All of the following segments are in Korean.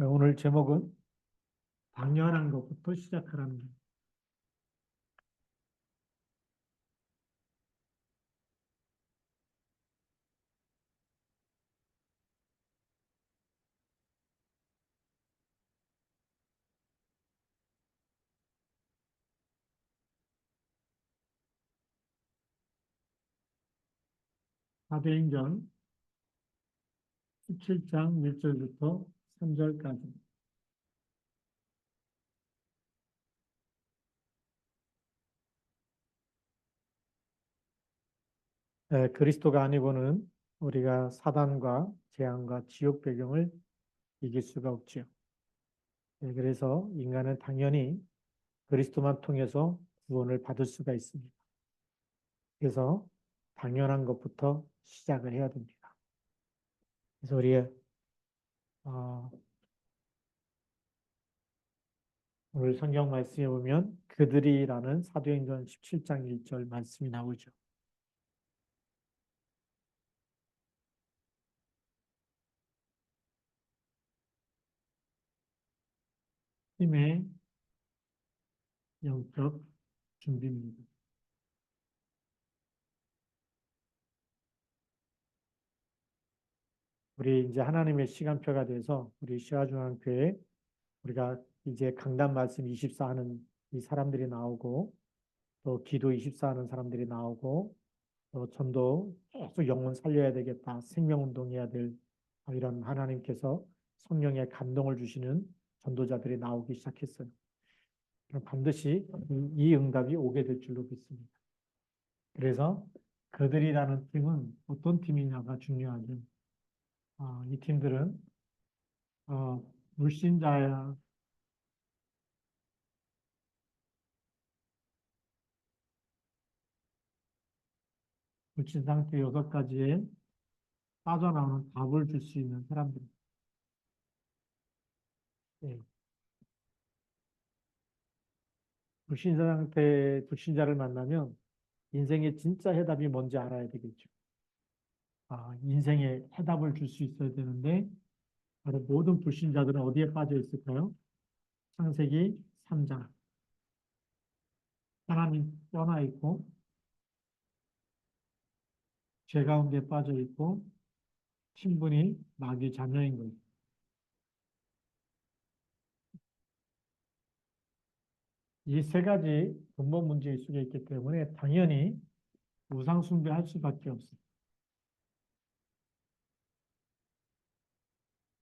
오늘 제목은 당연한 것부터 시작하라는 거예요. 사도행전 17장 1절부터 3절까지. 그리스도가 아니고는 우리가 사단과 재앙과 지옥 배경을 이길 수가 없지요. 그래서 인간은 당연히 그리스도만 통해서 구원을 받을 수가 있습니다. 그래서 당연한 것부터 시작을 해야 됩니다. 그래서 우리 어, 오늘 성경 말씀에 보면 그들이라는 사도행전 17장 1절 말씀이 나오죠. 힘의 영적 준비입니다. 우리 이제 하나님의 시간표가 돼서 우리 시화중앙교회 우리가 이제 강단 말씀 24 하는 이 사람들이 나오고 또 기도 24 하는 사람들이 나오고 또 전도 계속 영혼 살려야 되겠다. 생명운동 해야 될 이런 하나님께서 성령의 감동을 주시는 전도자들이 나오기 시작했어요. 그럼 반드시 이 응답이 오게 될 줄로 믿습니다. 그래서 그들이라는 팀은 어떤 팀이냐가 중요하죠. 이 팀들은 어, 불신자야, 불신 상태 6가지에 빠져나오는 답을 줄 수 있는 사람들. 예. 불신자 상태, 불신자를 만나면 인생의 진짜 해답이 뭔지 알아야 되겠죠. 인생의 해답을 줄 수 있어야 되는데, 바로 모든 불신자들은 어디에 빠져 있을까요? 창세기 3장. 하나님 떠나 있고, 죄 가운데 빠져 있고, 신분이 마귀 자녀인 거예요. 이 세 가지 근본 문제 속에 있기 때문에 당연히 우상 숭배할 수밖에 없어요.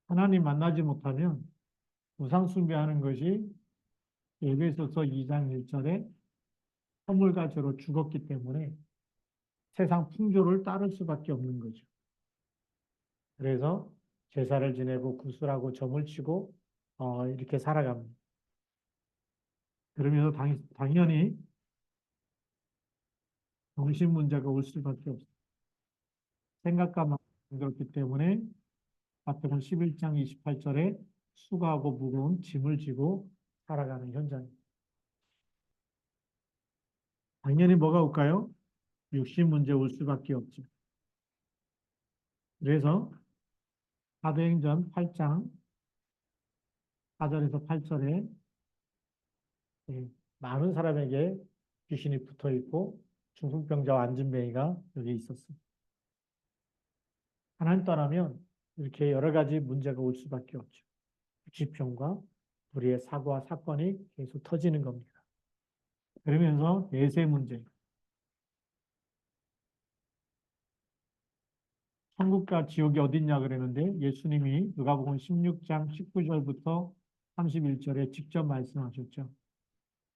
하나님 만나지 못하면 우상 숭배하는 것이 에베소서 2장 1절에 허물과 죄로 죽었기 때문에 세상 풍조를 따를 수밖에 없는 거죠. 그래서 제사를 지내고 구슬하고 점을 치고 이렇게 살아갑니다. 그러면서 당연히 정신 문제가 올 수밖에 없어요. 생각과 마음이 그렇기 때문에 마태복음 11장 28절에 수고하고 무거운 짐을 지고 살아가는 현장. 당연히 뭐가 올까요? 육신 문제 올 수밖에 없죠. 그래서 사도행전 8장 4절에서 8절에 많은 사람에게 귀신이 붙어 있고 중풍병자와 안진뱅이가 여기 있었습니다. 하나님 떠나면 이렇게 여러 가지 문제가 올 수밖에 없죠. 질병과 우리의 사고와 사건이 계속 터지는 겁니다. 그러면서 내세 문제, 천국과 지옥이 어딨냐 그랬는데 예수님이 누가복음 16장 19절부터 31절에 직접 말씀하셨죠.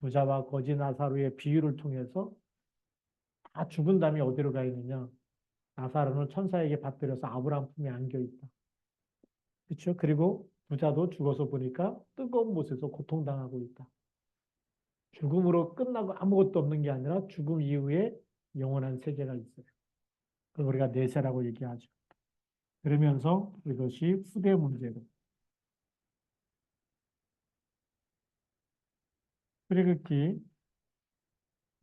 부자와 거지 나사로의 비유를 통해서 다 죽은 다음에 어디로 가 있느냐. 나사로는 천사에게 받들여서 아브라함 품에 안겨 있다. 그렇죠? 그리고 부자도 죽어서 보니까 뜨거운 곳에서 고통당하고 있다. 죽음으로 끝나고 아무것도 없는 게 아니라 죽음 이후에 영원한 세계가 있어요. 그걸 우리가 내세라고 얘기하죠. 그러면서 이것이 후대 문제로. 출애굽기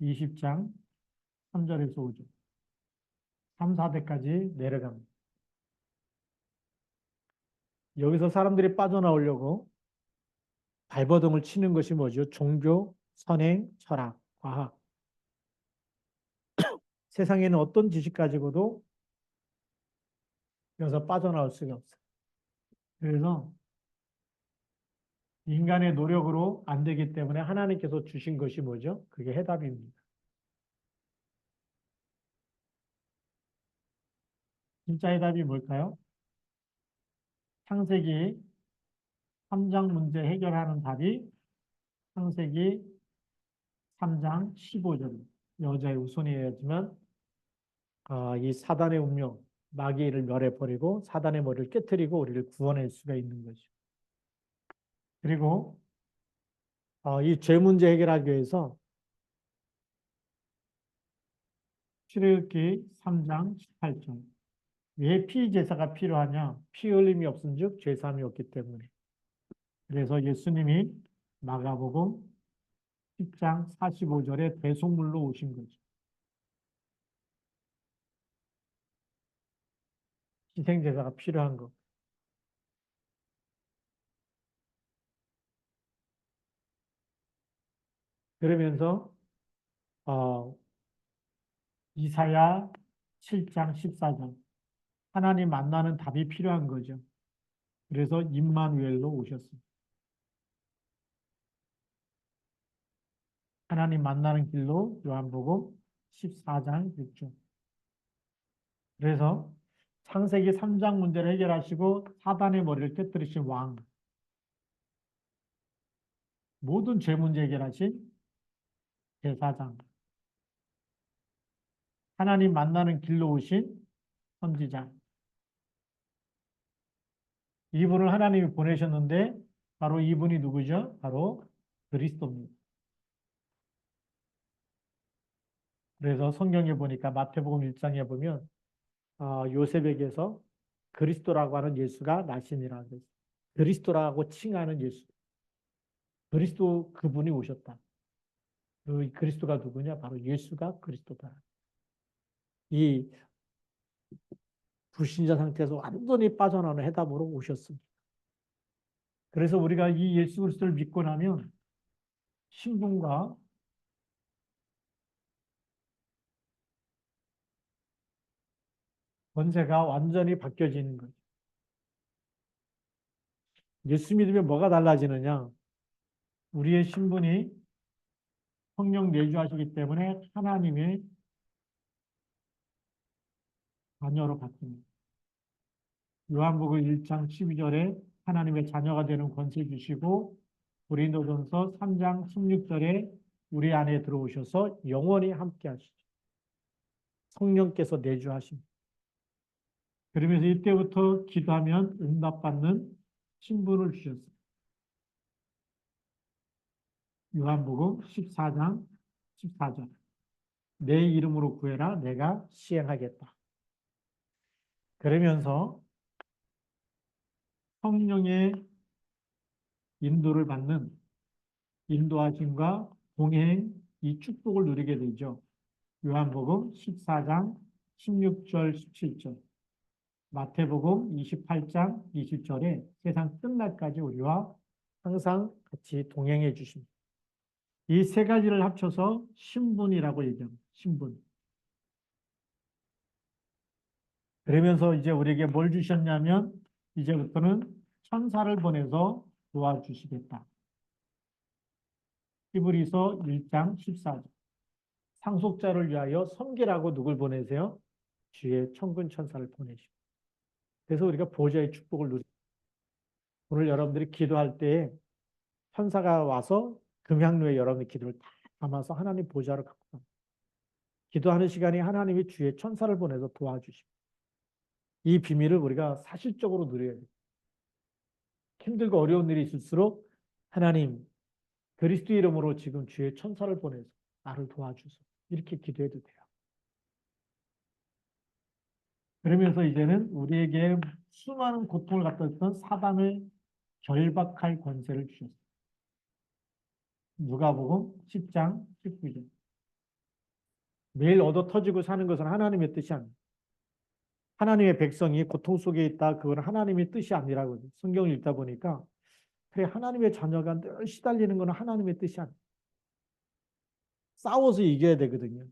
20장 3절에서 5절. 3, 4대까지 내려갑니다. 여기서 사람들이 빠져나오려고 발버둥을 치는 것이 뭐죠? 종교, 선행, 철학, 과학. 세상에는 어떤 지식 가지고도 여기서 빠져나올 수가 없어요. 그래서 인간의 노력으로 안 되기 때문에 하나님께서 주신 것이 뭐죠? 그게 해답입니다. 진짜 해답이 뭘까요? 창세기 3장 문제 해결하는 답이 창세기 3장 15절. 여자의 우선이어야지만 이 사단의 운명, 마귀를 멸해버리고 사단의 머리를 깨뜨리고 우리를 구원할 수가 있는 거죠. 그리고 이 죄 문제 해결하기 위해서 출애굽기 3장 18절. 왜 피제사가 필요하냐? 피 흘림이 없은즉 죄사함이 없기 때문에. 그래서 예수님이 마가복음 10장 45절에 대속물로 오신 거죠. 희생제사가 필요한 거. 그러면서 어, 이사야 7장 14절. 하나님 만나는 답이 필요한 거죠. 그래서 임마누엘로 오셨습니다. 하나님 만나는 길로 요한복음 14장 6절. 그래서 창세기 3장 문제를 해결하시고 사단의 머리를 깨뜨리신 왕. 모든 죄 문제 해결하신 제사장. 하나님 만나는 길로 오신 선지자. 이분을 하나님이 보내셨는데 바로 이분이 누구죠? 바로 그리스도입니다. 그래서 성경에 보니까 마태복음 1장에 보면 요셉에게서 그리스도라고 하는 예수가 나시니라. 그리스도라고 칭하는 예수. 그리스도 그분이 오셨다. 그 그리스도가 누구냐? 바로 예수가 그리스도다. 이 불신자 상태에서 완전히 빠져나오는 해답으로 오셨습니다. 그래서 우리가 이 예수 그리스도를 믿고 나면 신분과 권세가 완전히 바뀌어지는 거죠. 예수 믿으면 뭐가 달라지느냐? 우리의 신분이 성령 내주하시기 때문에 하나님의 자녀로 바뀝니다. 요한복음 1장 12절에 하나님의 자녀가 되는 권세 주시고 고린도전서 3장 16절에 우리 안에 들어오셔서 영원히 함께 하시죠. 성령께서 내주하십니다. 그러면서 이때부터 기도하면 응답받는 신분을 주셨어요. 요한복음 14장 14절. 내 이름으로 구해라 내가 시행하겠다. 그러면서 성령의 인도를 받는 인도하심과 동행 이 축복을 누리게 되죠. 요한복음 14장 16절 17절 마태복음 28장 20절에 세상 끝날까지 우리와 항상 같이 동행해 주십니다. 이 세 가지를 합쳐서 신분이라고 얘기합니다. 신분. 그러면서 이제 우리에게 뭘 주셨냐면 이제부터는 천사를 보내서 도와주시겠다. 히브리서 1장 14절. 상속자를 위하여 섬기라고 누굴 보내세요? 주의 천군 천사를 보내시고. 그래서 우리가 보좌의 축복을 누리. 오늘 여러분들이 기도할 때 천사가 와서 금향로에 여러분의 기도를 다 담아서 하나님 보좌로 갖고 갑니다. 기도하는 시간에 하나님이 주의 천사를 보내서 도와주시고. 이 비밀을 우리가 사실적으로 누려야 돼요. 힘들고 어려운 일이 있을수록 하나님 그리스도 이름으로 지금 주의 천사를 보내서 나를 도와주소. 이렇게 기도해도 돼요. 그러면서 이제는 우리에게 수많은 고통을 갖다 줬던 사단을 결박할 권세를 주셨어요. 누가복음 10장 19절. 매일 얻어 터지고 사는 것은 하나님의 뜻이 아닙니다. 하나님의 백성이 고통 속에 있다. 그건 하나님의 뜻이 아니라고 성경을 읽다 보니까 그래 하나님의 자녀가 늘 시달리는 건 하나님의 뜻이 아니야. 싸워서 이겨야 되거든요.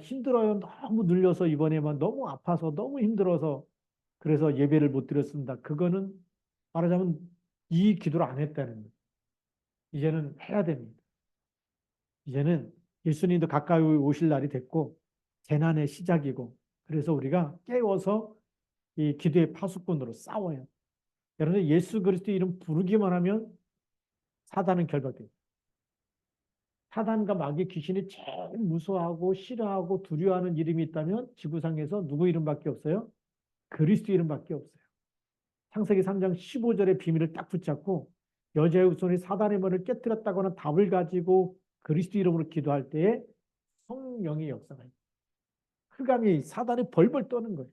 힘들어요. 너무 눌려서 이번에만 너무 아파서 너무 힘들어서 그래서 예배를 못 드렸습니다. 그거는 말하자면 이 기도를 안 했다는 거예요. 이제는 해야 됩니다. 이제는 예수님도 가까이 오실 날이 됐고 재난의 시작이고 그래서 우리가 깨워서 이 기도의 파수꾼으로 싸워요. 여러분 예수 그리스도 이름 부르기만 하면 사단은 결박돼요. 사단과 마귀 귀신이 제일 무서워하고 싫어하고 두려워하는 이름이 있다면 지구상에서 누구 이름밖에 없어요? 그리스도 이름밖에 없어요. 창세기 3장 15절의 비밀을 딱 붙잡고 여자의 후손이 사단의 문을 깨뜨렸다고는 답을 가지고 그리스도 이름으로 기도할 때에 성령의 역사가 있어요. 흑암이 사단이 벌벌 떠는 거예요.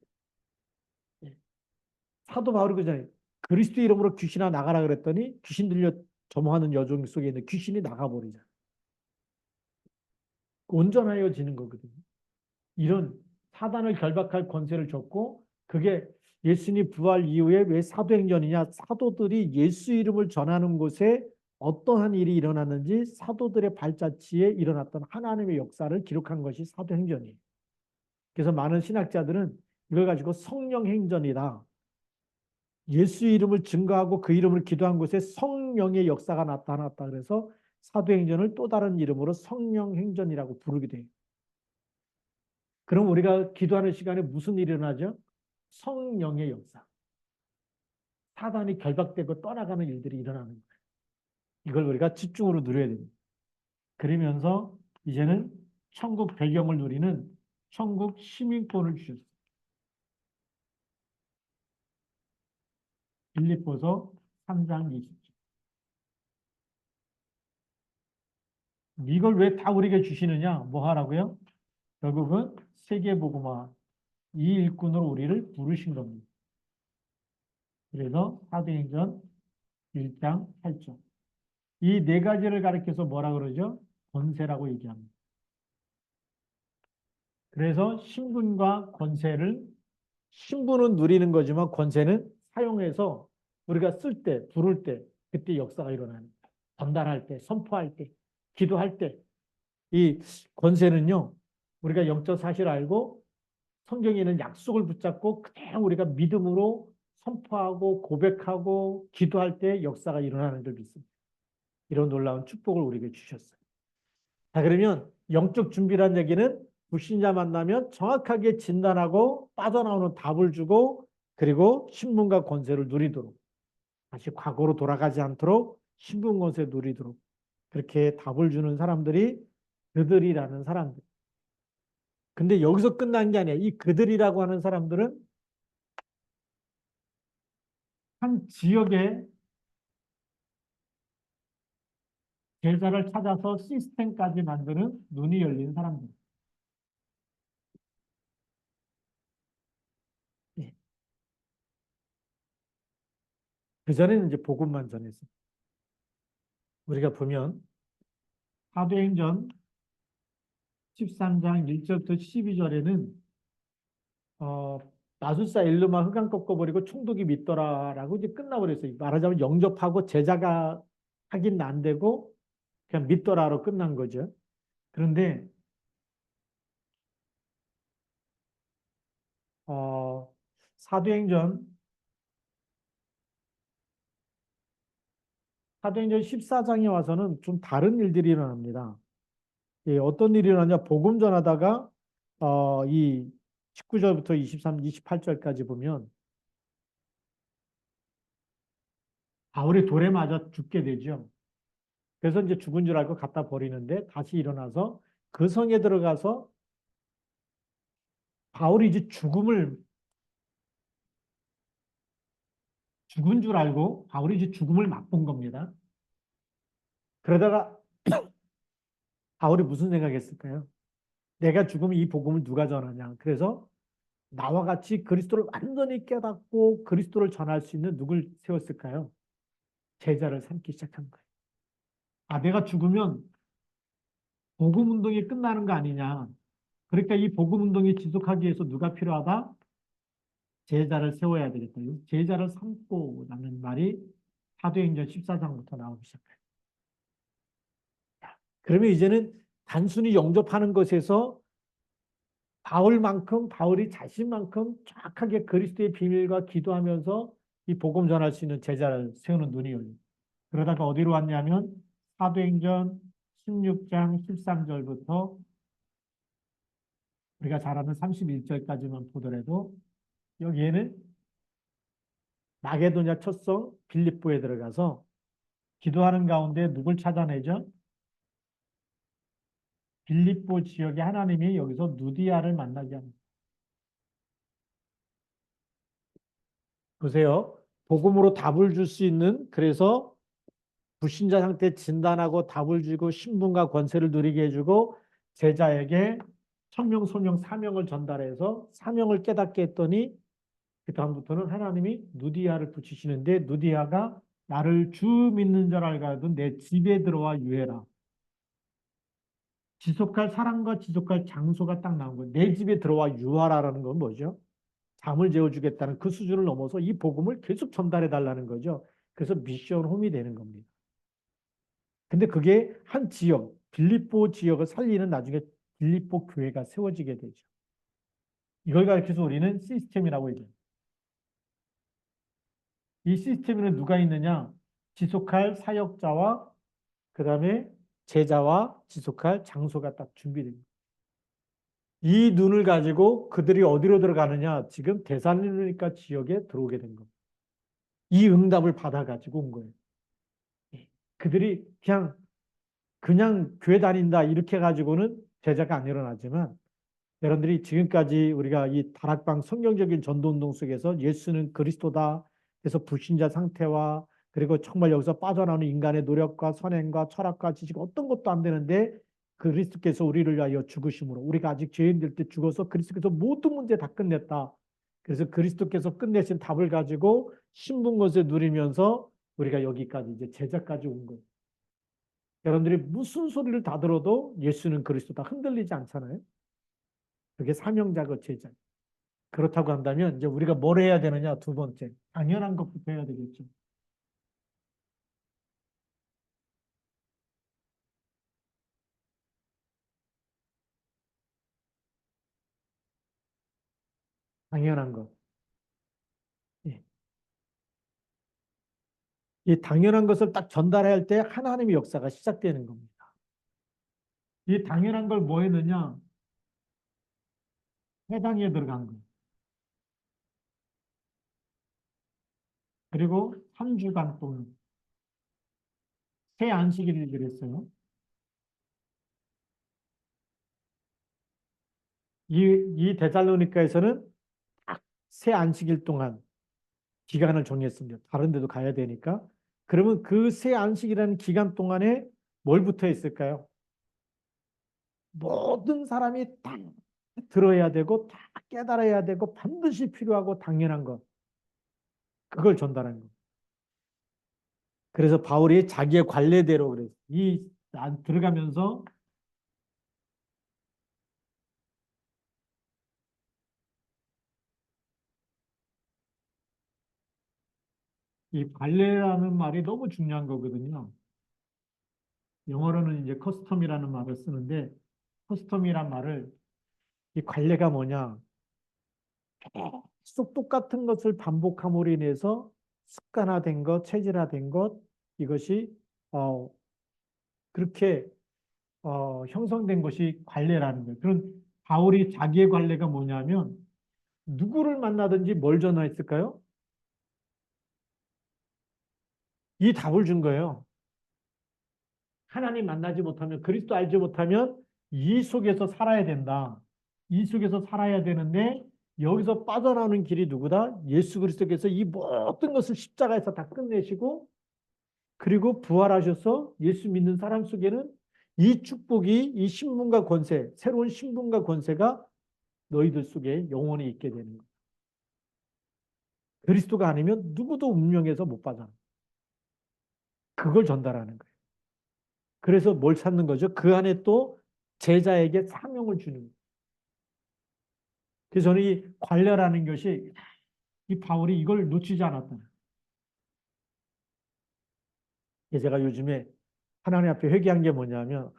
사도 바울이 그잖아요. 그리스도 이름으로 귀신아 나가라 그랬더니 귀신 들려 점호하는 여종 속에 있는 귀신이 나가버리잖아요. 온전하여지는 거거든요. 이런 사단을 결박할 권세를 줬고 그게 예수님 부활 이후에 왜 사도행전이냐? 사도들이 예수 이름을 전하는 곳에 어떠한 일이 일어났는지 사도들의 발자취에 일어났던 하나님의 역사를 기록한 것이 사도행전이에요. 그래서 많은 신학자들은 이걸 가지고 성령행전이다. 예수 이름을 증거하고 그 이름을 기도한 곳에 성령의 역사가 나타났다. 그래서 사도행전을 또 다른 이름으로 성령행전이라고 부르기도 해요. 그럼 우리가 기도하는 시간에 무슨 일이 일어나죠? 성령의 역사. 사단이 결박되고 떠나가는 일들이 일어나는 거예요. 이걸 우리가 집중으로 누려야 됩니다. 그러면서 이제는 천국 배경을 누리는 천국 시민권을 주셨어요. 빌립보서 3장 20절. 이걸 왜 다 우리에게 주시느냐? 뭐 하라고요? 결국은 세계복음화 이 일꾼으로 우리를 부르신 겁니다. 그래서 사도행전 1장 8절. 이 네 가지를 가리켜서 뭐라 그러죠? 권세라고 얘기합니다. 그래서 신분과 권세를 신분은 누리는 거지만 권세는 사용해서 우리가 쓸 때, 부를 때 그때 역사가 일어나는 거예요. 전달할 때, 선포할 때, 기도할 때 이 권세는요. 우리가 영적 사실을 알고 성경에 있는 약속을 붙잡고 그냥 우리가 믿음으로 선포하고 고백하고 기도할 때 역사가 일어나는 걸 믿습니다. 이런 놀라운 축복을 우리에게 주셨어요. 자, 그러면 영적 준비란 얘기는 불신자 만나면 정확하게 진단하고 빠져나오는 답을 주고 그리고 신분과 권세를 누리도록 다시 과거로 돌아가지 않도록 신분 권세 누리도록 그렇게 답을 주는 사람들이 그들이라는 사람들. 근데 여기서 끝난 게 아니야. 이 그들이라고 하는 사람들은 한 지역에 제자를 찾아서 시스템까지 만드는 눈이 열린 사람들. 예. 그전에는 이제 복음만 전했어요. 우리가 보면 사도행전 13장 1절부터 12절에는 마술사 엘르마 흑암 꺾어버리고 총독이 믿더라라고 이제 끝나버렸어요. 말하자면 영접하고 제자가 하긴 안 되고 그냥 믿더라로 끝난 거죠. 그런데 어, 사도행전 사도행전 14장에 와서는 좀 다른 일들이 일어납니다. 예, 어떤 일이 일어나냐? 복음 전하다가 이 19절부터 23, 28절까지 보면 바울이 돌에 맞아 죽게 되죠. 그래서 이제 죽은 줄 알고 갖다 버리는데 다시 일어나서 그 성에 들어가서 바울이 이제 죽은 줄 알고 바울이 이제 죽음을 맛본 겁니다. 그러다가 바울이 무슨 생각했을까요? 내가 죽으면 이 복음을 누가 전하냐? 그래서 나와 같이 그리스도를 완전히 깨닫고 그리스도를 전할 수 있는 누굴 세웠을까요? 제자를 삼기 시작한 거예요. 아, 내가 죽으면 복음 운동이 끝나는 거 아니냐? 그러니까 이 복음 운동이 지속하기 위해서 누가 필요하다? 제자를 세워야 되겠다. 제자를 삼고라는 말이 사도행전 14장부터 나오기 시작해요. 그러면 이제는 단순히 영접하는 것에서 바울이 자신만큼 정확하게 그리스도의 비밀과 기도하면서 이 복음 전할 수 있는 제자를 세우는 눈이 열려요. 그러다가 어디로 왔냐면 사도행전 16장 13절부터 우리가 잘 아는 31절까지만 보더라도 여기에는 마게도냐 첫 성 빌립보에 들어가서 기도하는 가운데 누굴 찾아내죠? 빌립보 지역의 하나님이 여기서 누디아를 만나게 합니다. 보세요. 복음으로 답을 줄 수 있는, 그래서 불신자 상태 진단하고 답을 주고 신분과 권세를 누리게 해주고 제자에게 천명, 소명, 사명을 전달해서 사명을 깨닫게 했더니 그 다음부터는 하나님이 누디아를 붙이시는데, 누디아가 나를 주 믿는 줄 알거든 내 집에 들어와 유해라. 지속할 사랑과 지속할 장소가 딱 나온 거예요. 내 집에 들어와 유하라라는 건 뭐죠? 잠을 재워주겠다는 그 수준을 넘어서 이 복음을 계속 전달해 달라는 거죠. 그래서 미션 홈이 되는 겁니다. 근데 그게 한 지역, 빌립보 지역을 살리는 나중에 빌립보 교회가 세워지게 되죠. 이걸 가르쳐서 우리는 시스템이라고 얘기해요. 이 시스템에는 누가 있느냐? 지속할 사역자와 그 다음에 제자와 지속할 장소가 딱 준비됩니다. 이 눈을 가지고 그들이 어디로 들어가느냐? 지금 데살로니가 지역에 들어오게 된 겁니다. 이 응답을 받아가지고 온 거예요. 그들이 그냥 교회 다닌다 이렇게 가지고는 제자가 안 일어나지만, 여러분들이 지금까지 우리가 이 다락방 성경적인 전도운동 속에서 예수는 그리스도다, 그래서 불신자 상태와 그리고 정말 여기서 빠져나오는 인간의 노력과 선행과 철학과 지식 어떤 것도 안 되는데 그리스도께서 우리를 위하여 죽으심으로 우리가 아직 죄인될 때 죽어서 그리스도께서 모든 문제 다 끝냈다. 그래서 그리스도께서 끝내신 답을 가지고 신분 것을 누리면서 우리가 여기까지 이제 제자까지 온 거예요. 여러분들이 무슨 소리를 다 들어도 예수는 그리스도다 흔들리지 않잖아요. 그게 사명자고 제자. 그렇다고 한다면 이제 우리가 뭘 해야 되느냐? 두 번째, 당연한 것부터 해야 되겠죠. 당연한 것. 예. 이 당연한 것을 딱 전달해야 할 때 하나님의 역사가 시작되는 겁니다. 이 당연한 걸 뭐 했느냐? 회당에 들어간 거. 그리고 3주간 동안 새 안식일을 그랬어요. 이 데살로니가에서는 딱 새 안식일 동안 기간을 정했습니다. 다른 데도 가야 되니까. 그러면 그 새 안식이라는 기간 동안에 뭘 붙어 있을까요? 모든 사람이 다 들어야 되고 다 깨달아야 되고 반드시 필요하고 당연한 것. 그걸 전달하는 것. 그래서 바울이 자기의 관례대로 그래서 들어가면서 이 관례라는 말이 너무 중요한 거거든요. 영어로는 이제 커스텀이라는 말을 쓰는데, 커스텀이란 말을, 이 관례가 뭐냐? 계속 똑같은 것을 반복함으로 인해서 습관화된 것, 체질화된 것, 이것이 어, 그렇게 형성된 것이 관례라는 거예요. 그런 바울이 자기의 관례가 뭐냐면 누구를 만나든지 뭘 전화했을까요? 이 답을 준 거예요. 하나님 만나지 못하면, 그리스도 알지 못하면 이 속에서 살아야 된다. 이 속에서 살아야 되는데 여기서 빠져나오는 길이 누구다? 예수 그리스도께서 이 모든 것을 십자가에서 다 끝내시고 그리고 부활하셔서 예수 믿는 사람 속에는 이 축복이, 이 신분과 권세, 새로운 신분과 권세가 너희들 속에 영원히 있게 되는 거예요. 그리스도가 아니면 누구도 운명에서 못 빠져나. 그걸 전달하는 거예요. 그래서 뭘 찾는 거죠? 그 안에 또 제자에게 사명을 주는 거예요. 그래서 저는 이 관례라는 것이 이 바울이 이걸 놓치지 않았다. 제가 요즘에 하나님 앞에 회개한 게 뭐냐면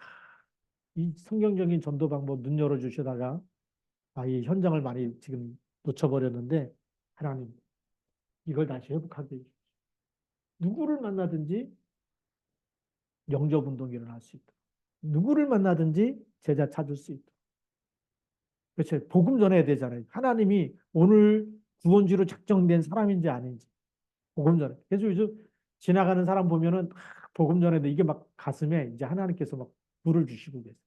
이 성경적인 전도 방법 눈 열어주시다가 이 현장을 많이 지금 놓쳐버렸는데 하나님 이걸 다시 회복하게 해주십시오. 누구를 만나든지 영접 운동이 일어날 수 있다. 누구를 만나든지 제자 찾을 수 있다. 그렇죠. 복음 전해야 되잖아요. 하나님이 오늘 구원주로 작정된 사람인지 아닌지 복음 전해. 그래서 요즘 지나가는 사람 보면은 복음 전해도 이게 막 가슴에 이제 하나님께서 막 불을 주시고 계세요.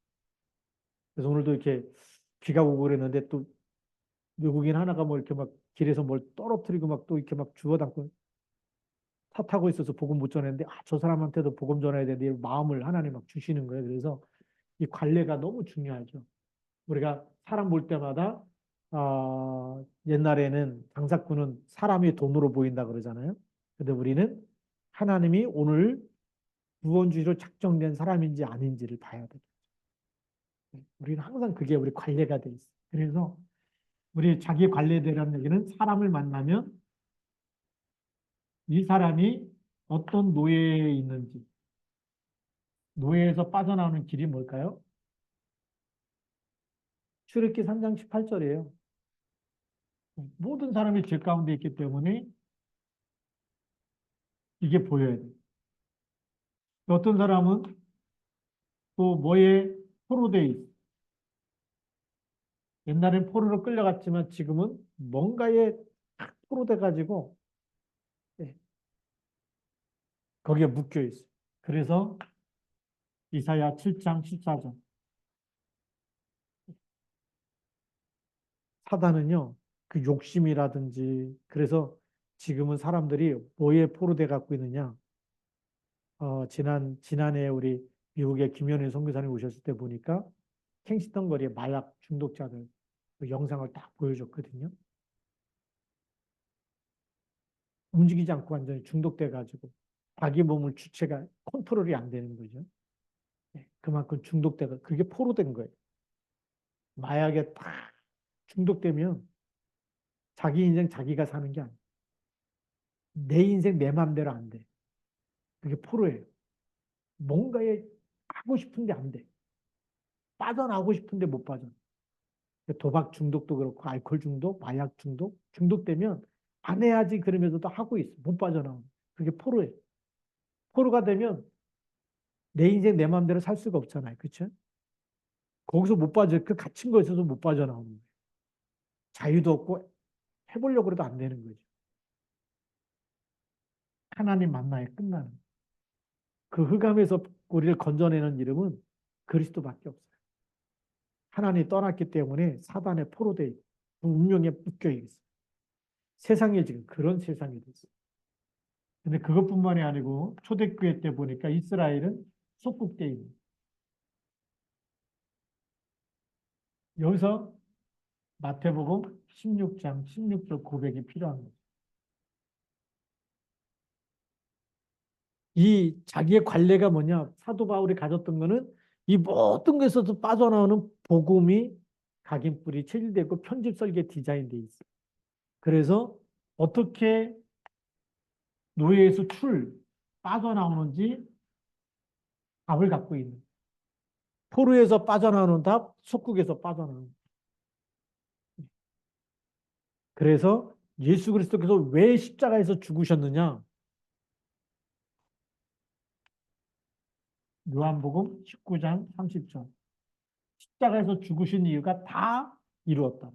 그래서 오늘도 이렇게 비가 오고 그랬는데 또 외국인 하나가 뭐 이렇게 막 길에서 뭘 떨어뜨리고 막 또 이렇게 막 주워 담고 차 타고 있어서 복음 못 전했는데 저 사람한테도 복음 전해야 되는데 마음을 하나님 막 주시는 거예요. 그래서 이 관례가 너무 중요하죠. 우리가 사람 볼 때마다 옛날에는 장사꾼은 사람이 돈으로 보인다 그러잖아요. 근데 우리는 하나님이 오늘 구원주의로 작정된 사람인지 아닌지를 봐야 돼요. 우리는 항상 그게 우리 관례가 돼 있어요. 그래서 우리 자기 관례대라는 얘기는 사람을 만나면 이 사람이 어떤 노예에 있는지, 노예에서 빠져나오는 길이 뭘까요? 출애굽기 3장 18절이에요. 모든 사람이 죄 가운데 있기 때문에 이게 보여야 돼. 어떤 사람은 또 뭐에 포로돼 있어. 옛날엔 포로로 끌려갔지만 지금은 뭔가에 탁 포로돼 가지고 거기에 묶여 있어. 그래서 이사야 7장 14절. 사단은요, 그 욕심이라든지, 그래서 지금은 사람들이 뭐에 포로돼 갖고 있느냐. 지난해 우리 미국의 김현희 선교사님 오셨을 때 보니까 캥스턴 거리에 마약 중독자들 그 영상을 딱 보여줬거든요. 움직이지 않고 완전히 중독돼 가지고 자기 몸을 주체가 컨트롤이 안 되는 거죠. 그만큼 중독돼가 그게 포로된 거예요. 마약에 딱 중독되면 자기 인생 자기가 사는 게 아니에요. 내 인생 내 마음대로 안 돼. 그게 포로예요. 뭔가에 하고 싶은데 안 돼. 빠져나오고 싶은데 못 빠져. 도박 중독도 그렇고 알코올 중독, 마약 중독, 중독되면 안 해야지 그러면서도 하고 있어. 못 빠져나오는. 그게 포로예요. 포로가 되면 내 인생 내 마음대로 살 수가 없잖아요. 그렇죠? 거기서 못 빠져. 그 갇힌 거에 있어서 못 빠져나오는 거예요. 자유도 없고 해보려고 해도 안 되는 거죠. 하나님 만나야 끝나는 거예요. 그 흑암에서 우리를 건져내는 이름은 그리스도밖에 없어요. 하나님이 떠났기 때문에 사단의 포로돼 있고 그 운명에 묶여 있어요. 세상에 지금 그런 세상이 됐어요. 근데 그것뿐만이 아니고 초대교회 때 보니까 이스라엘은 속국돼 있는. 여기서 마태복음 16장 16절 고백이 필요한 거죠. 이 자기의 관례가 뭐냐? 사도 바울이 가졌던 거는 이 모든 것에서 빠져나오는 복음이 각인뿔이 체질되고 편집 설계 디자인돼 있어요. 그래서 어떻게 노예에서 빠져나오는지 답을 갖고 있는. 포로에서 빠져나오는 답, 속국에서 빠져나오는. 그래서 예수 그리스도께서 왜 십자가에서 죽으셨느냐? 요한복음 19장 30절. 십자가에서 죽으신 이유가 다 이루었다.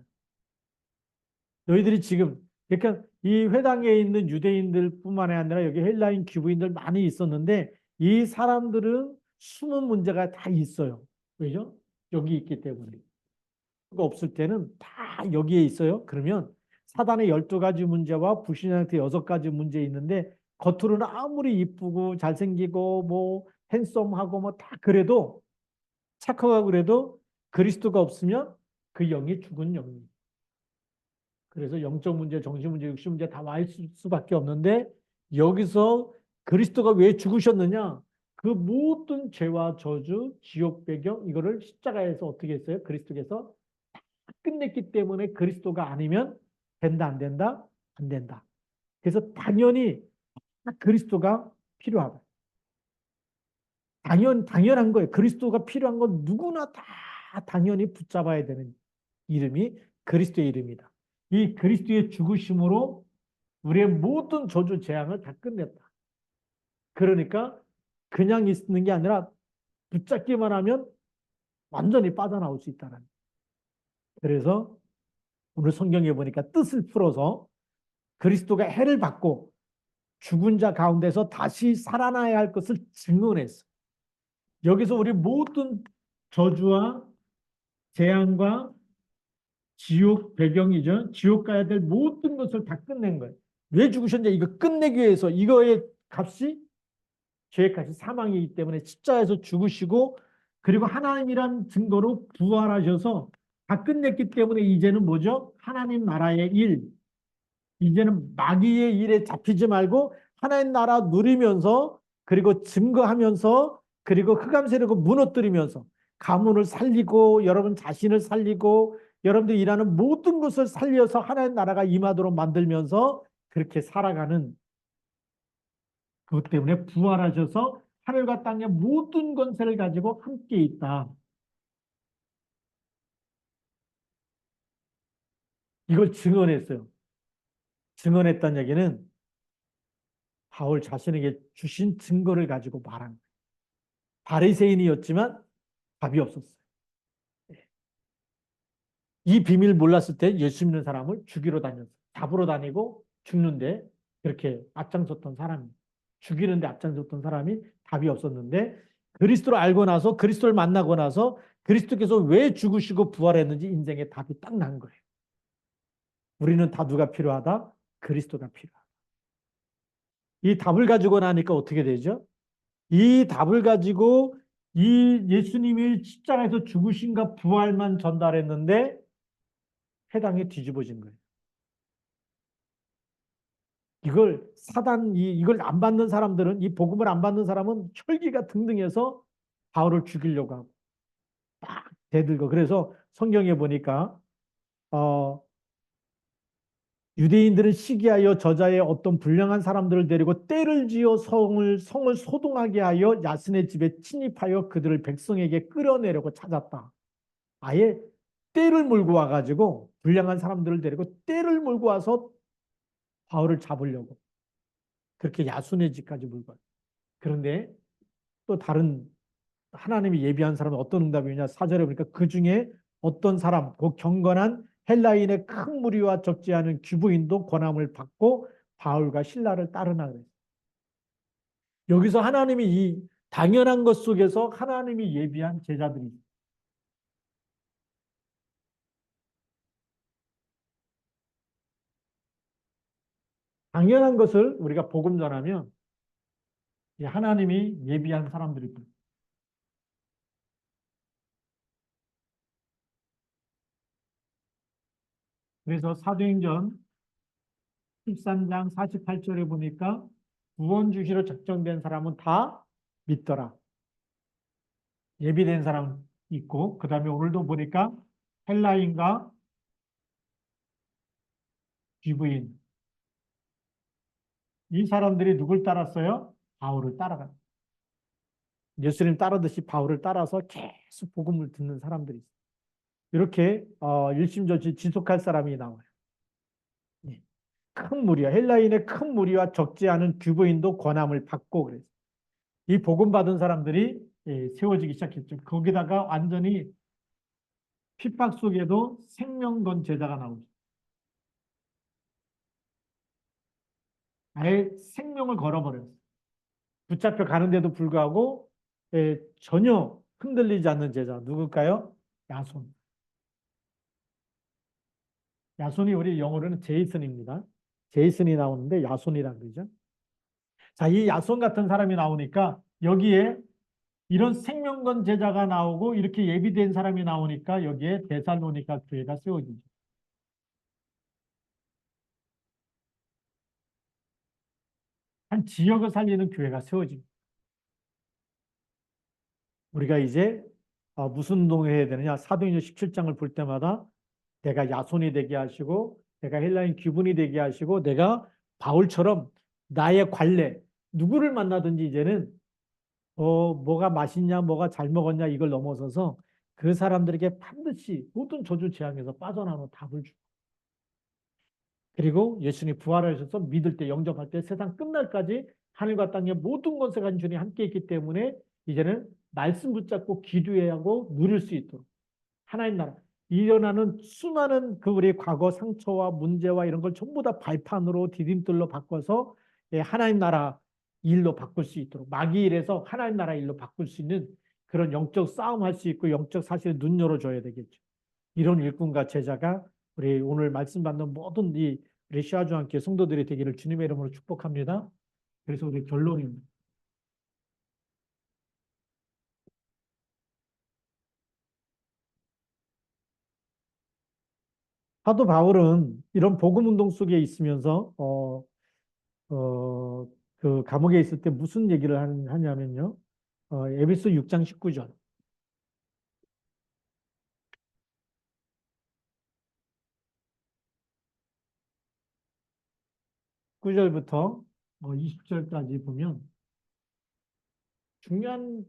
너희들이 지금 그러니까 이 회당에 있는 유대인들뿐만 아니라 여기 헬라인 기부인들 많이 있었는데 이 사람들은 숨은 문제가 다 있어요. 왜죠? 여기 있기 때문에. 그거 없을 때는 다 여기에 있어요. 그러면 사단의 12가지 문제와 불신의 상태 6가지 문제 있는데 겉으로는 아무리 이쁘고 잘생기고 뭐 핸섬하고 뭐 다 그래도 착하고 그래도 그리스도가 없으면 그 영이 죽은 영이에요. 그래서 영적 문제, 정신 문제, 육신 문제 다 와 있을 수밖에 없는데 여기서 그리스도가 왜 죽으셨느냐? 그 모든 죄와 저주, 지옥 배경 이거를 십자가에서 어떻게 했어요? 그리스도께서 끝냈기 때문에 그리스도가 아니면 된다, 안 된다? 안 된다. 그래서 당연히 그리스도가 필요하다. 당연한 거예요. 그리스도가 필요한 건 누구나 다 당연히 붙잡아야 되는 이름이 그리스도의 이름이다. 이 그리스도의 죽으심으로 우리의 모든 저주 재앙을 다 끝냈다. 그러니까 그냥 있는 게 아니라 붙잡기만 하면 완전히 빠져나올 수 있다는. 그래서 오늘 성경에 보니까 뜻을 풀어서 그리스도가 해를 받고 죽은 자 가운데서 다시 살아나야 할 것을 증언했어. 여기서 우리 모든 저주와 재앙과 지옥 배경이죠. 지옥 가야 될 모든 것을 다 끝낸 거예요. 왜 죽으셨냐? 이거 끝내기 위해서. 이거의 값이 죄의 값이 사망이기 때문에 십자가에서 죽으시고 그리고 하나님이란 증거로 부활하셔서 다 끝냈기 때문에 이제는 뭐죠? 하나님 나라의 일. 이제는 마귀의 일에 잡히지 말고 하나님 나라 누리면서 그리고 증거하면서 그리고 흑암 세력을 무너뜨리면서 가문을 살리고 여러분 자신을 살리고 여러분들이 일하는 모든 것을 살려서 하나님 나라가 임하도록 만들면서 그렇게 살아가는 그것 때문에 부활하셔서 하늘과 땅의 모든 권세를 가지고 함께 있다. 이걸 증언했어요. 증언했다는 얘기는 바울 자신에게 주신 증거를 가지고 말한 거예요. 바리새인이었지만 답이 없었어요. 이 비밀 몰랐을 때 예수 믿는 사람을 죽이러 다녔어요. 잡으러 다니고 죽는데 그렇게 앞장섰던 사람이 죽이는데 앞장섰던 사람이 답이 없었는데 그리스도를 알고 나서 그리스도를 만나고 나서 그리스도께서 왜 죽으시고 부활했는지 인생에 답이 딱 난 거예요. 우리는 다 누가 필요하다? 그리스도가 필요하다. 이 답을 가지고 나니까 어떻게 되죠? 이 답을 가지고 이 예수님이 십자가에서 죽으신가 부활만 전달했는데 해당이 뒤집어진 거예요. 이걸 안 받는 사람들은, 이 복음을 안 받는 사람은 혈기가 등등해서 바울을 죽이려고 하고 막 대들고. 그래서 성경에 보니까 유대인들은 시기하여 저자의 어떤 불량한 사람들을 데리고 떼를 지어 성을 소동하게 하여 야슨의 집에 침입하여 그들을 백성에게 끌어내려고 찾았다. 아예 떼를 몰고 와가지고 불량한 사람들을 데리고 떼를 몰고 와서 바울을 잡으려고 그렇게 야순의 집까지 몰고 왔어요. 그런데 또 다른 하나님이 예비한 사람은 어떤 응답이냐? 4절에 보니까 그 중에 어떤 사람, 그 경건한 헬라인의 큰 무리와 적지 않은 귀부인도 권함을 받고 바울과 신라를 따르나 그랬어요. 여기서 하나님이 이 당연한 것 속에서 하나님이 예비한 제자들이 당연한 것을 우리가 복음 전하면 하나님이 예비한 사람들이고 그래서 사도행전 13장 48절에 보니까 구원 주시로 작정된 사람은 다 믿더라. 예비된 사람 있고 그 다음에 오늘도 보니까 헬라인과 귀부인 이 사람들이 누굴 따랐어요? 바울을 따라가. 예수님 따르듯이 바울을 따라서 계속 복음을 듣는 사람들이 있어요. 이렇게 일심전심 지속할 사람이 나와요. 예. 큰 무리와 헬라인의 큰 무리와 적지 않은 귀부인도 권함을 받고 그래서 이 복음 받은 사람들이 세워지기 시작했죠. 거기다가 완전히 핍박 속에도 생명 건 제자가 나오죠. 아예 생명을 걸어버렸어요. 붙잡혀 가는데도 불구하고 전혀 흔들리지 않는 제자 누굴까요? 야손. 야손이 우리 영어로는 제이슨입니다. 제이슨이 나오는데 야손이라 그러죠. 자, 이 야손 같은 사람이 나오니까 여기에 이런 생명건 제자가 나오고 이렇게 예비된 사람이 나오니까 여기에 데살로니가 교회가 세워지죠. 한 지역을 살리는 교회가 세워집니다. 우리가 이제 무슨 운동을 해야 되느냐? 사도행전 17장을 볼 때마다 내가 야손이 되게 하시고 내가 헬라인 귀분이 되게 하시고 내가 바울처럼 나의 관례 누구를 만나든지 이제는 뭐가 맛있냐 뭐가 잘 먹었냐 이걸 넘어서서 그 사람들에게 반드시 모든 저주 재앙에서 빠져나오는 답을 주고 그리고 예수님이 부활하셔서 믿을 때 영접할 때 세상 끝날까지 하늘과 땅의 모든 것을 가진 주님이 함께 있기 때문에 이제는 말씀 붙잡고 기도해야 하고 누릴 수 있도록 하나님 나라 일어나는 수많은 그 우리의 과거 상처와 문제와 이런 걸 전부 다 발판으로 디딤돌로 바꿔서 하나님 나라 일로 바꿀 수 있도록 마귀 일에서 하나님 나라 일로 바꿀 수 있는 그런 영적 싸움할 수 있고 영적 사실에 눈 열어줘야 되겠죠. 이런 일꾼과 제자가 우리 오늘 말씀 받는 모든 이 우리 시아주한께 성도들이 되기를 주님의 이름으로 축복합니다. 그래서 우리 결론입니다. 사도 바울은 이런 복음 운동 속에 있으면서 그 감옥에 있을 때 무슨 얘기를 하냐면요. 에베소 6장 19절. 9절부터 20절까지 보면 중요한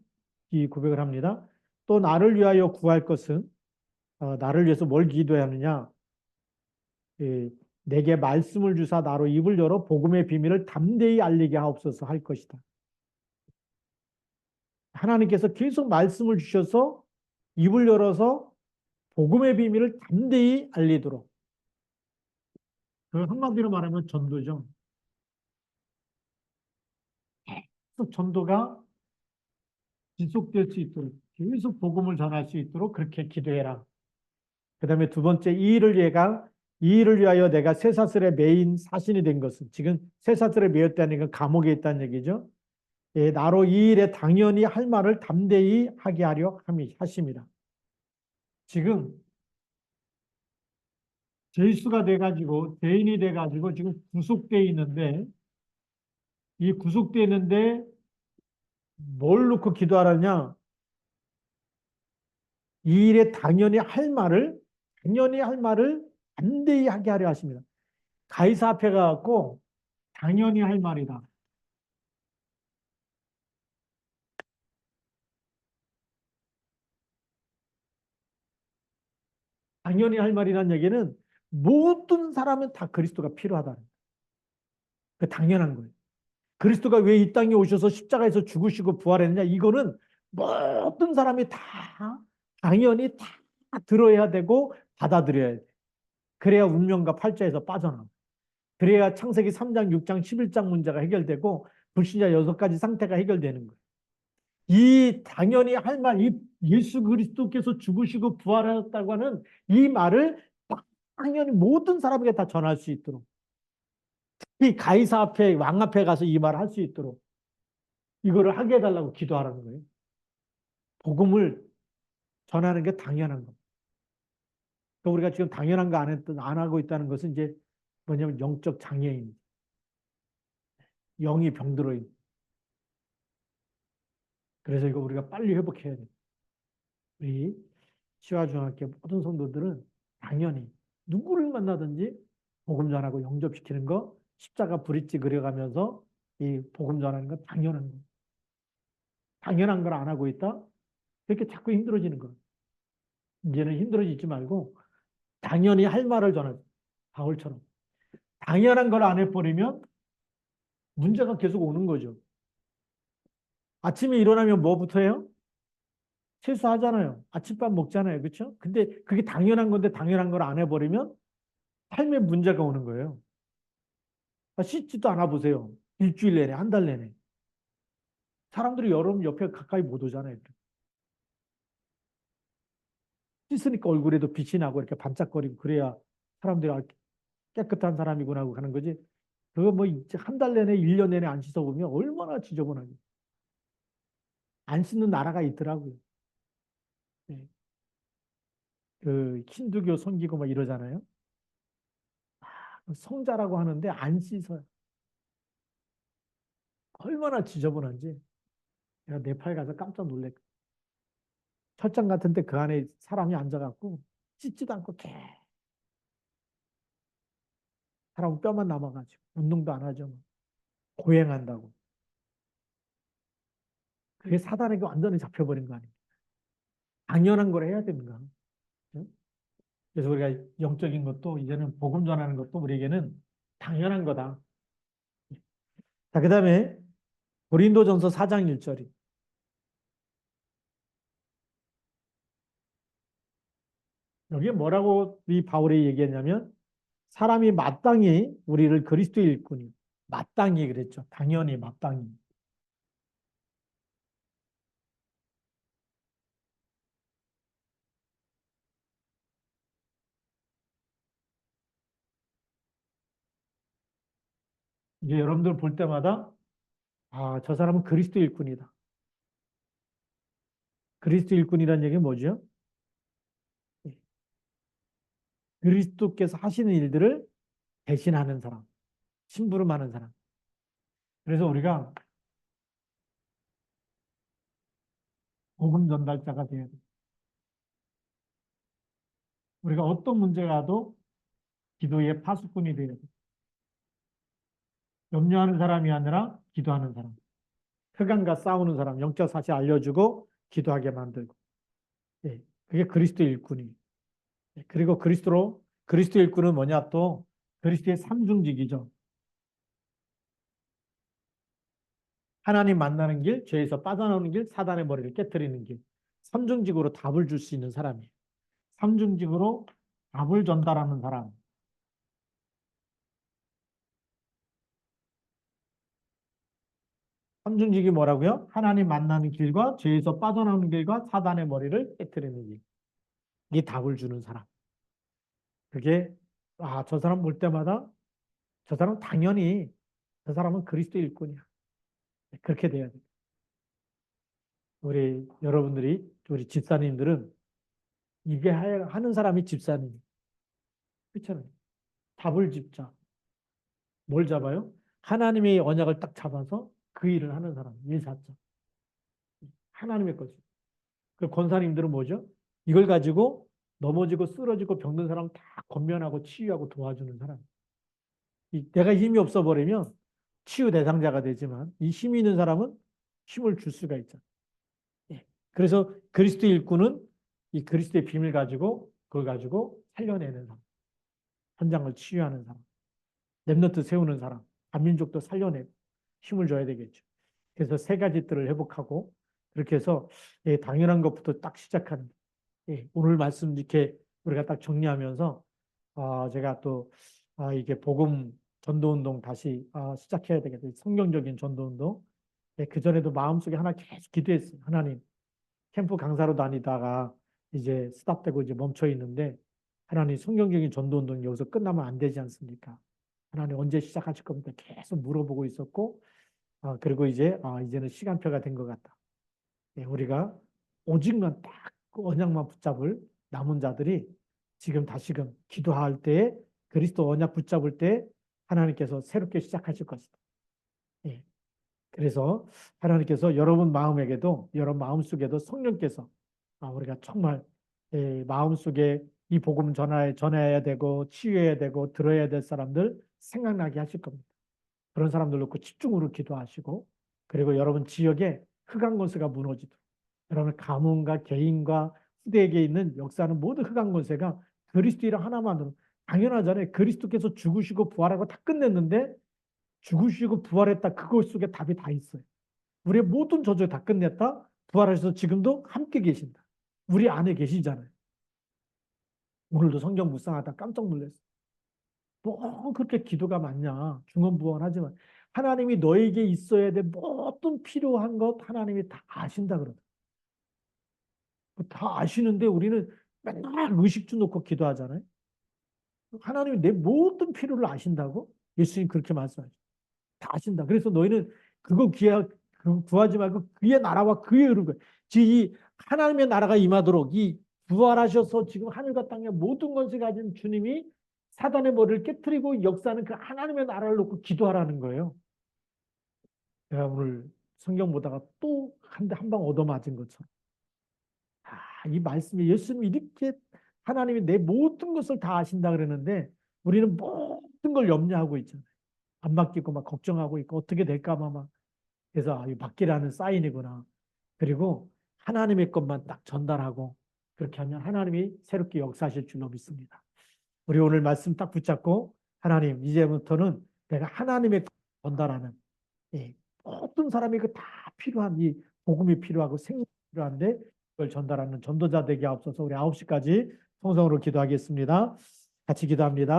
이 고백을 합니다. 또 나를 위하여 구할 것은 나를 위해서 뭘 기도해야 하느냐? 예, 내게 말씀을 주사 나로 입을 열어 복음의 비밀을 담대히 알리게 하옵소서 할 것이다. 하나님께서 계속 말씀을 주셔서 입을 열어서 복음의 비밀을 담대히 알리도록. 그 한마디로 말하면 전도죠. 계속 전도가 지속될 수 있도록 계속 복음을 전할 수 있도록 그렇게 기도해라. 그 다음에 두 번째 이 일을 위하여 내가 쇠사슬에 매인 사신이 된 것은 지금 쇠사슬에 매였다는 건 감옥에 있다는 얘기죠. 예, 나로 이 일에 당연히 할 말을 담대히 하게 하려 하십니다. 지금 죄수가 돼가지고 죄인이 돼가지고 지금 구속돼 있는데 이 구속돼 있는데 뭘 놓고 기도하라냐? 이 일에 당연히 할 말을 담대히 하게 하려 하십니다. 가이사 앞에 가갖고 당연히 할 말이다. 당연히 할 말이라는 얘기는 모든 사람은 다 그리스도가 필요하다. 그 당연한 거예요. 그리스도가 왜 이 땅에 오셔서 십자가에서 죽으시고 부활했느냐? 이거는 모든 사람이 다 당연히 다 들어야 되고 받아들여야 돼. 그래야 운명과 팔자에서 빠져나와. 그래야 창세기 3장, 6장, 11장 문제가 해결되고 불신자 6가지 상태가 해결되는 거예요. 이 당연히 할 말, 이 예수 그리스도께서 죽으시고 부활하셨다고 하는 이 말을 당연히 모든 사람에게 다 전할 수 있도록 이 가이사 앞에 왕 앞에 가서 이 말을 할 수 있도록 이거를 하게 해달라고 기도하라는 거예요. 복음을 전하는 게 당연한 겁니다. 그러니까 우리가 지금 당연한 거 안 하고 있다는 것은 이제 뭐냐면 영적 장애인, 영이 병들어 있는. 그래서 이거 우리가 빨리 회복해야 돼. 우리 시화중학교 모든 성도들은 당연히 누구를 만나든지 복음 전하고 영접시키는 거 십자가 브릿지 그려가면서 이 복음 전하는 건 당연한 거. 당연한 걸 안 하고 있다? 이렇게 자꾸 힘들어지는 거. 이제는 힘들어지지 말고 당연히 할 말을 전하자. 바울처럼. 당연한 걸 안 해버리면 문제가 계속 오는 거죠. 아침에 일어나면 뭐부터 해요? 세수하잖아요. 아침밥 먹잖아요. 그렇죠? 근데 그게 당연한 건데 당연한 걸 안 해버리면 삶에 문제가 오는 거예요. 씻지도 않아 보세요. 일주일 내내, 한 달 내내. 사람들이 여러분 옆에 가까이 못 오잖아요. 씻으니까 얼굴에도 빛이 나고 이렇게 반짝거리고 그래야 사람들이 깨끗한 사람이구나 하고 가는 거지. 그거 뭐 한 달 내내, 1년 내내 안 씻어보면 얼마나 지저분하게. 안 씻는 나라가 있더라고요. 네. 그 힌두교 섬기고 막 이러잖아요. 성자라고 하는데 안 씻어요. 얼마나 지저분한지. 내가 네팔 가서 깜짝 놀랐고. 철장 같은데 그 안에 사람이 앉아갖고 씻지도 않고 계속 사람은 뼈만 남아가지고 운동도 안 하죠. 고행한다고. 그게 사단에게 완전히 잡혀버린 거 아니에요. 당연한 걸 해야 됩니다. 응? 그래서 우리가 영적인 것도 이제는 복음 전하는 것도 우리에게는 당연한 거다. 자, 그 다음에 고린도전서 4장 1절이 여기에 뭐라고 이 바울이 얘기했냐면 사람이 마땅히 우리를 그리스도의 일꾼이 마땅히 그랬죠. 당연히 마땅히. 이제 여러분들 볼 때마다 아, 저 사람은 그리스도 일꾼이다. 그리스도 일꾼이라는 얘기는 뭐죠? 그리스도께서 하시는 일들을 대신하는 사람, 심부름하는 사람. 그래서 우리가 복음 전달자가 되어야 돼. 우리가 어떤 문제가 와도 기도의 파수꾼이 되어야 돼. 염려하는 사람이 아니라 기도하는 사람. 흑암과 싸우는 사람, 영적 사실 알려주고 기도하게 만들고. 예, 그게 그리스도 일꾼이. 예, 그리고 그리스도 일꾼은 뭐냐 또 그리스도의 삼중직이죠. 하나님 만나는 길, 죄에서 빠져나오는 길, 사단의 머리를 깨뜨리는 길. 삼중직으로 답을 줄 수 있는 사람이에요. 삼중직으로 답을 전달하는 사람. 삼중직이 뭐라고요? 하나님 만나는 길과 죄에서 빠져나오는 길과 사단의 머리를 깨뜨리는 길. 이 답을 주는 사람. 그게 아, 저 사람 볼 때마다 저 사람 당연히 저 사람은 그리스도 일꾼이야. 그렇게 돼야 돼. 우리 여러분들이 우리 집사님들은 이게 하는 사람이 집사님. 그렇잖아요. 답을 집자. 뭘 잡아요? 하나님의 언약을 딱 잡아서 그 일을 하는 사람. 일사자. 하나님의 거죠. 그 권사님들은 뭐죠? 이걸 가지고 넘어지고 쓰러지고 병든 사람 다 권면하고 치유하고 도와주는 사람. 내가 힘이 없어 버리면 치유 대상자가 되지만 이 힘이 있는 사람은 힘을 줄 수가 있잖아. 예. 그래서 그리스도 일꾼은 이 그리스도의 비밀 가지고 그걸 가지고 살려내는 사람. 현장을 치유하는 사람. 랩너트 세우는 사람. 반민족도 살려내고 힘을 줘야 되겠죠. 그래서 세 가지 뜰을 회복하고 그렇게 해서 예, 당연한 것부터 딱 시작하는 예, 오늘 말씀 이렇게 우리가 딱 정리하면서 제가 또 이게 복음 전도운동 다시 시작해야 되겠다. 성경적인 전도운동. 예, 그전에도 마음속에 하나 계속 기도했어요. 하나님 캠프 강사로 다니다가 이제 스탑되고 이제 멈춰 있는데 하나님 성경적인 전도운동 여기서 끝나면 안 되지 않습니까? 하나님 언제 시작하실 겁니까? 계속 물어보고 있었고 그리고 이제는 시간표가 된 것 같다. 예, 우리가 오직만 딱그 언약만 붙잡을 남은 자들이 지금 다시금 기도할 때에 그리스도 언약 붙잡을 때 하나님께서 새롭게 시작하실 것이다. 예, 그래서 하나님께서 여러분 마음에게도 여러분 마음속에도 성령께서 우리가 정말 마음속에 이 복음 전해야 되고 치유해야 되고 들어야 될 사람들 생각나게 하실 겁니다. 그런 사람들 놓고 집중으로 기도하시고 그리고 여러분 지역에 흑암 권세가 무너지도록 여러분 가문과 개인과 후대에게 있는 역사는 모든 흑암 권세가 그리스도 이름 하나만으로 당연하잖아요. 그리스도께서 죽으시고 부활하고 다 끝냈는데 죽으시고 부활했다. 그것 속에 답이 다 있어요. 우리의 모든 저주 다 끝냈다. 부활하셔서 지금도 함께 계신다. 우리 안에 계시잖아요. 오늘도 성경 묵상하다 깜짝 놀랐어요. 뭐 그렇게 기도가 많냐. 중언부언하지만 하나님이 너에게 있어야 될 모든 필요한 것 하나님이 다 아신다 그러더라고요. 다 아시는데 우리는 맨날 의식주 놓고 기도하잖아요. 하나님이 내 모든 필요를 아신다고? 예수님 그렇게 말씀하죠. 다 아신다. 그래서 너희는 그거 구하지 말고 그의 나라와 그의 의를 구해. 이 하나님의 나라가 임하도록 이 부활하셔서 지금 하늘과 땅의 모든 것을 가진 주님이 사단의 머리를 깨뜨리고 역사하는 그 하나님의 나라를 놓고 기도하라는 거예요. 내가 오늘 성경 보다가 또 한 방 얻어맞은 것처럼. 이 말씀이 예수님이 이렇게 하나님이 내 모든 것을 다 아신다 그러는데 우리는 모든 걸 염려하고 있잖아요. 안 맡기고 막 걱정하고 있고 어떻게 될까 막. 그래서 이 맡기라는 사인이구나. 그리고 하나님의 것만 딱 전달하고 그렇게 하면 하나님이 새롭게 역사하실 줄로 믿습니다. 우리 오늘 말씀 딱 붙잡고 하나님 이제부터는 내가 하나님의 전달하는 예, 모든 사람이 그 다 필요한 이 복음이 필요하고 생명이 필요한데 그걸 전달하는 전도자 되게 하옵소서. 우리 9시까지 성성으로 기도하겠습니다. 같이 기도합니다.